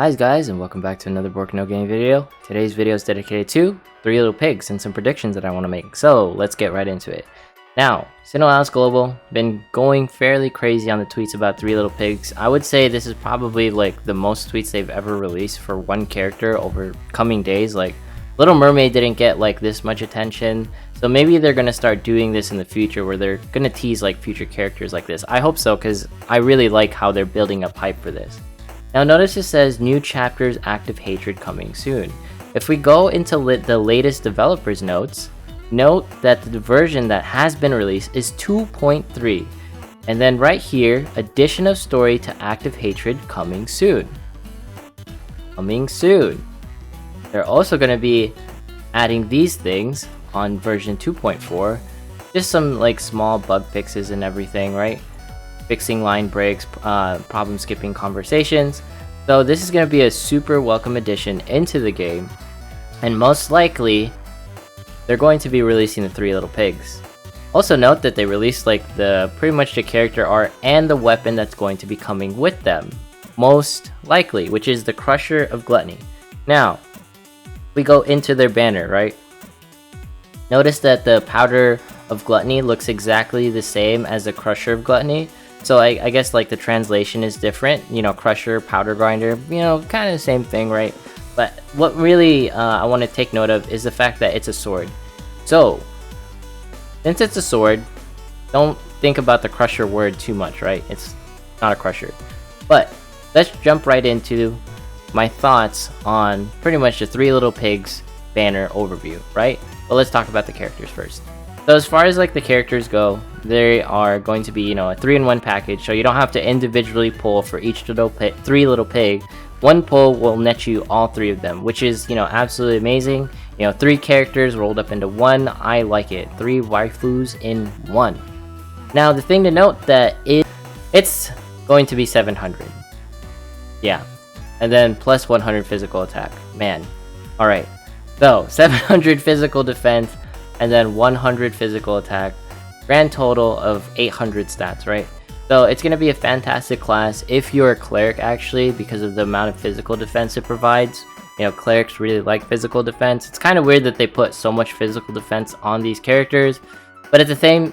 Hi guys, and welcome back to another Bork No Game video. Today's video is dedicated to 3 Little Pigs and some predictions that I want to make. So let's get right into it. Now, SINoALICE Global been going fairly crazy on the tweets about 3 Little Pigs. I would say this is probably like the most tweets they've ever released for one character over coming days. Like Little Mermaid didn't get like this much attention, so maybe they're gonna start doing this in the future where they're gonna tease like future characters like this. I hope so, because I really like how they're building up hype for this. Now notice it says new chapters active hatred coming soon. If we go into the latest developers notes, note that the version that has been released is 2.3, and then right here, addition of story to active hatred coming soon. Coming soon. They're also going to be adding these things on version 2.4, just some like small bug fixes and everything, right? Fixing line breaks, problem skipping conversations. So this is going to be a super welcome addition into the game, and most likely they're going to be releasing the 3 Little Pigs. Also note that they released like pretty much the character art and the weapon that's going to be coming with them, most likely, which is the Crusher of Gluttony. Now we go into their banner, right? Notice that the Powder of Gluttony looks exactly the same as the Crusher of Gluttony. So I guess like the translation is different, you know, Crusher, Powder Grinder, you know, kind of the same thing, right? But what really I want to take note of is the fact that it's a sword. So since it's a sword, don't think about the Crusher word too much, right? It's not a Crusher. But let's jump right into my thoughts on pretty much the 3 Little Pigs banner overview, right? But let's talk about the characters first. So as far as like the characters go, they are going to be, you know, a 3-in-1 package, so you don't have to individually pull for each 3 Little Pig. One pull will net you all 3 of them, which is, you know, absolutely amazing. You know, 3 characters rolled up into one. I like it. 3 waifus in one. Now the thing to note that it's going to be 700. Yeah, and then plus 100 physical attack. Man, all right. So 700 physical defense, and then 100 physical attack. Grand total of 800 stats, right? So it's going to be a fantastic class if you're a cleric, actually, because of the amount of physical defense it provides. You know, clerics really like physical defense. It's kind of weird that they put so much physical defense on these characters, but at the same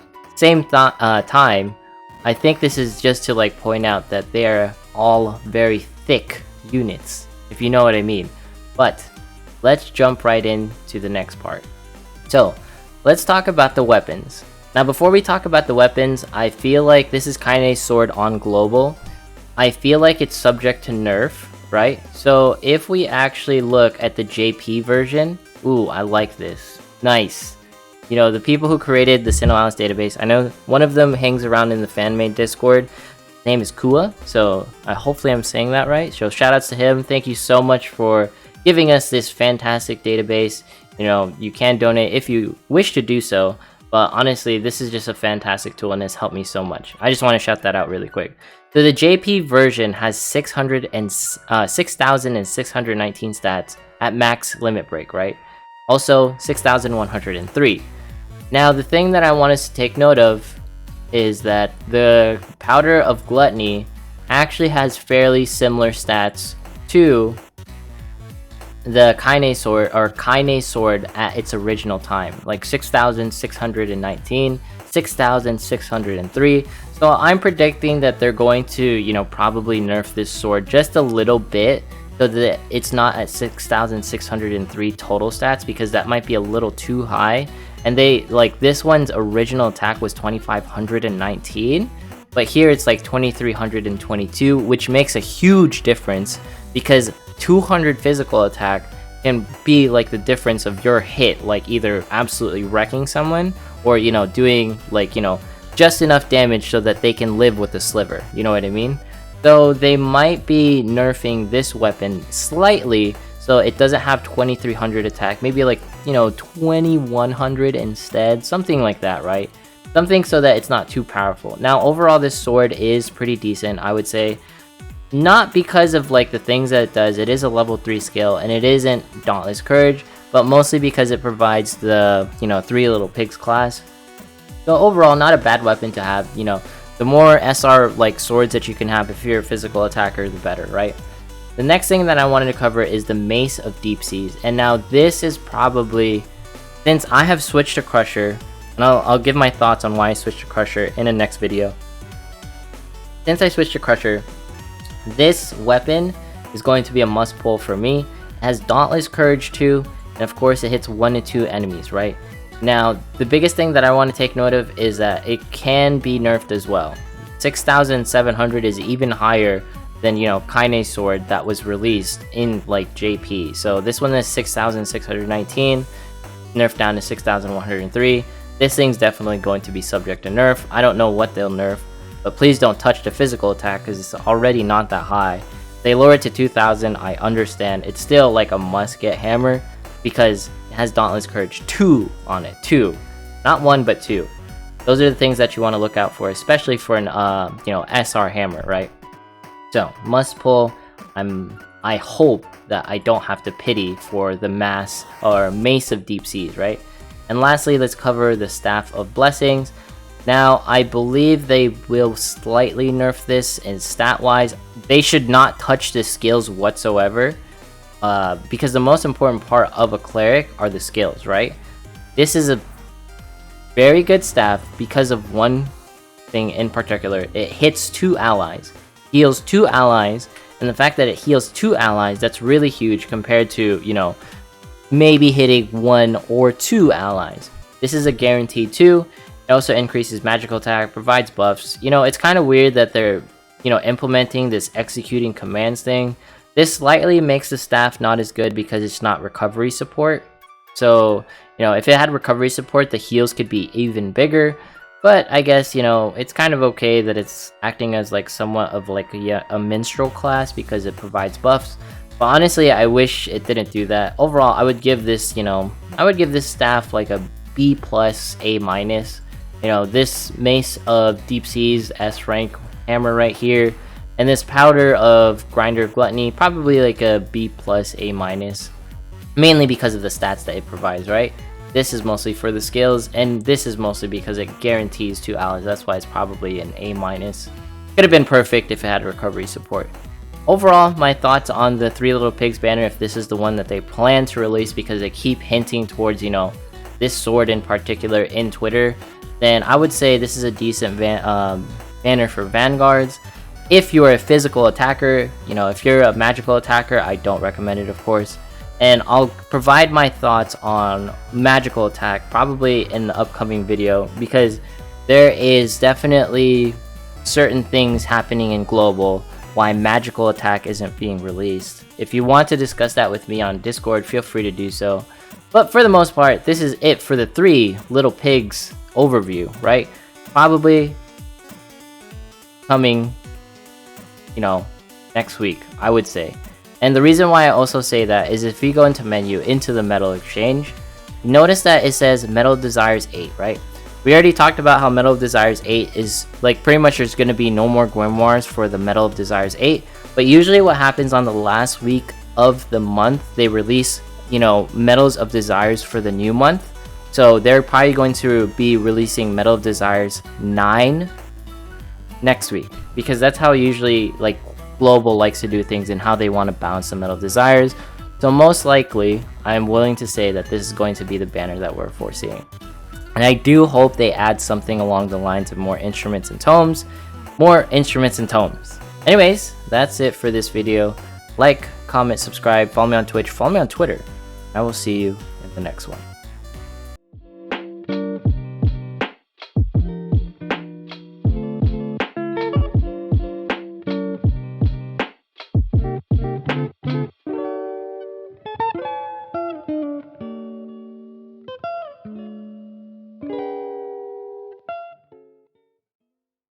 time, I think this is just to like point out that they are all very thick units, if you know what I mean. But let's jump right into the next part. So let's talk about the weapons. Now before we talk about the weapons, I feel like this is kind of a sword on global. I feel like it's subject to nerf, right? So if we actually look at the JP version, ooh, I like this. Nice. You know, the people who created the SINoALICE database, I know one of them hangs around in the fan-made Discord. His name is Kubbi, so hopefully I'm saying that right. So shout outs to him. Thank you so much for giving us this fantastic database. You know, you can donate if you wish to do so. But honestly, this is just a fantastic tool and it's helped me so much. I just want to shout that out really quick. So the JP version has 6,619 stats at max limit break, right? Also 6,103. Now the thing that I want us to take note of is that the Powder of Gluttony actually has fairly similar stats to the Kaine sword at its original time, like 6,619, 6,603. So I'm predicting that they're going to, you know, probably nerf this sword just a little bit so that it's not at 6,603 total stats, because that might be a little too high. And they like this one's original attack was 2,519, but here it's like 2,322, which makes a huge difference, because 200 physical attack can be like the difference of your hit, like either absolutely wrecking someone or, you know, doing like, you know, just enough damage so that they can live with the sliver, you know what I mean? So they might be nerfing this weapon slightly so it doesn't have 2,300 attack, maybe like, you know, 2,100 instead, something like that, right? Something so that it's not too powerful. Now overall this sword is pretty decent, I would say. Not because of like the things that it does. It is a level 3 skill and it isn't Dauntless Courage, but mostly because it provides the, you know, 3 Little Pigs class. So overall, not a bad weapon to have. You know, the more SR like swords that you can have if you're a physical attacker, the better, right? The next thing that I wanted to cover is the Mace of Deep Seas. And now this is probably, since I have switched to Crusher, and I'll give my thoughts on why I switched to Crusher in the next video. Since I switched to Crusher, this weapon is going to be a must pull for me. It has Dauntless Courage too, and of course it hits 1 to 2 enemies, right? Now, the biggest thing that I want to take note of is that it can be nerfed as well. 6,700 is even higher than, you know, Kaine's sword that was released in like JP. So this one is 6,619, nerfed down to 6,103. This thing's definitely going to be subject to nerf. I don't know what they'll nerf, but please don't touch the physical attack because it's already not that high. They lower it to 2,000, I understand. It's still like a must-get hammer because it has Dauntless Courage 2 on it. 2. Not 1, but 2. Those are the things that you want to look out for, especially for an you know, SR hammer, right? So, must pull. I hope that I don't have to pity for the Mace of Deep Seas, right? And lastly, let's cover the Staff of Blessings. Now, I believe they will slightly nerf this in stat-wise. They should not touch the skills whatsoever, because the most important part of a cleric are the skills, right? This is a very good staff because of one thing in particular. It hits 2 allies, heals 2 allies, and the fact that it heals 2 allies, that's really huge compared to, you know, maybe hitting 1 or 2 allies. This is a guarantee too. It also increases magical attack, provides buffs. You know, it's kind of weird that they're, you know, implementing this executing commands thing. This slightly makes the staff not as good because it's not recovery support. So, you know, if it had recovery support, the heals could be even bigger. But I guess, you know, it's kind of okay that it's acting as like somewhat of like a minstrel class because it provides buffs. But honestly, I wish it didn't do that. Overall, I would give this, you know, I would give this staff like a B+, A-. You know, this Mace of Deep Seas S rank hammer right here, and this Powder of Grinder of Gluttony, probably like a B+, A-, mainly because of the stats that it provides, right? This is mostly for the skills, and this is mostly because it guarantees 2 allies. That's why it's probably an A-. Could have been perfect if it had recovery support. Overall, my thoughts on the Three Little Pigs banner, if this is the one that they plan to release, because they keep hinting towards, you know, this sword in particular in Twitter, then I would say this is a decent banner for Vanguards. If you're a physical attacker, you know, if you're a magical attacker, I don't recommend it, of course. And I'll provide my thoughts on magical attack probably in the upcoming video, because there is definitely certain things happening in global why magical attack isn't being released. If you want to discuss that with me on Discord, feel free to do so. But for the most part, this is it for the Three Little Pigs overview, right? Probably coming, you know, next week, I would say. And the reason why I also say that is if we go into menu, into the Metal Exchange, notice that it says Metal Desires 8, right? We already talked about how Metal of Desires 8 is, like, pretty much there's going to be no more grimoires for the Metal of Desires 8. But usually what happens on the last week of the month, they release, you know, Metals of Desires for the new month. So they're probably going to be releasing Metal of Desires 9 next week, because that's how usually, like, Global likes to do things and how they want to balance the Metal of Desires. So most likely, I'm willing to say that this is going to be the banner that we're foreseeing. And I do hope they add something along the lines of more instruments and tomes. More instruments and tomes. Anyways, that's it for this video. Like, comment, subscribe, follow me on Twitch, follow me on Twitter. I will see you in the next one.